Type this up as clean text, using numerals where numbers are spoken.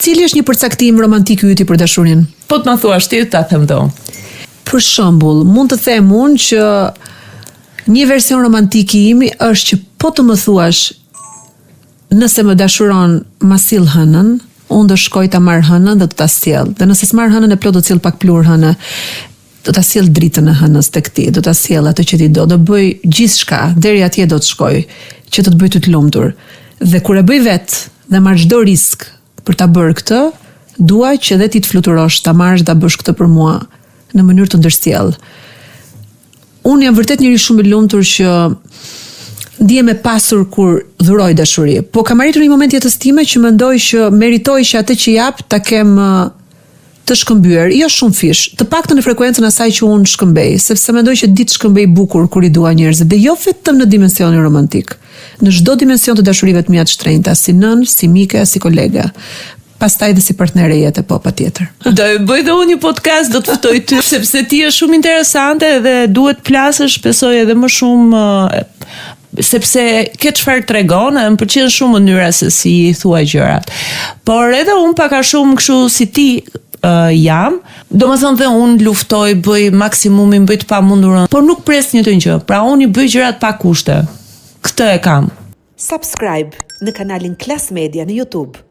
Cili është një përcaktim romantik i yti për dashurinë? Po të më thuash ti, ta them do. Për shembull, mund të them unë që një version romantik i imi është që po të më thuash nëse më dashuron ma sill hënën, unë do shkoj ta marr hënën dhe do ta sjell. Dhe nëse s'marr hënën e plot do të sill pak plur hënë. Do ta sjell dritën e hënës tek ti, do ta sjell atë që ti do bëj gjithçka, deri atje do të shkoj, që të bëj të lumtur. Dhe kur e bëj vet dhe marr çdo risk për ta bërë këtë, dua që edhe ti të fluturosh, ta marrësh, ta bësh këtë për mua në mënyrë të ndërsjell. Unë jam vërtet njëri shumë i lumtur që ndihem e pasur kur dhuroj dashuri. Po kam arritur një moment jetës time që mendoj që meritoj që atë që jap ta kem të shkëmbyer, jo shumë fish, të paktën në frekuencën asaj që unë shkëmbej, sepse mendoj që ditë shkëmbej bukur kur i dua njerëzit, dhe jo vetëm në dimensionin romantik, në çdo dimension të dashurive të mia të shtrenjta, si nën, si mike, si kolege. Pastaj dhe si partnere jete, po patjetër. Do e bëj dhe unë një podcast, do të ftoj ty, sepse ti je shumë interesante dhe duhet plasësh, besoj edhe më shumë, sepse ke çfarë tregon, më pëlqen shumë mënyra se si i thua gjërat. Por edhe unë pak a shumë kështu si ti jam, domethënë dhe unë luftoj, bëj maksimumin, bëj të pamundurën, por nuk pres një të gjë. Pra unë i bëj gjërat pa kushte. Këtë e kam. Subscribe në kanalin Klas Media në YouTube.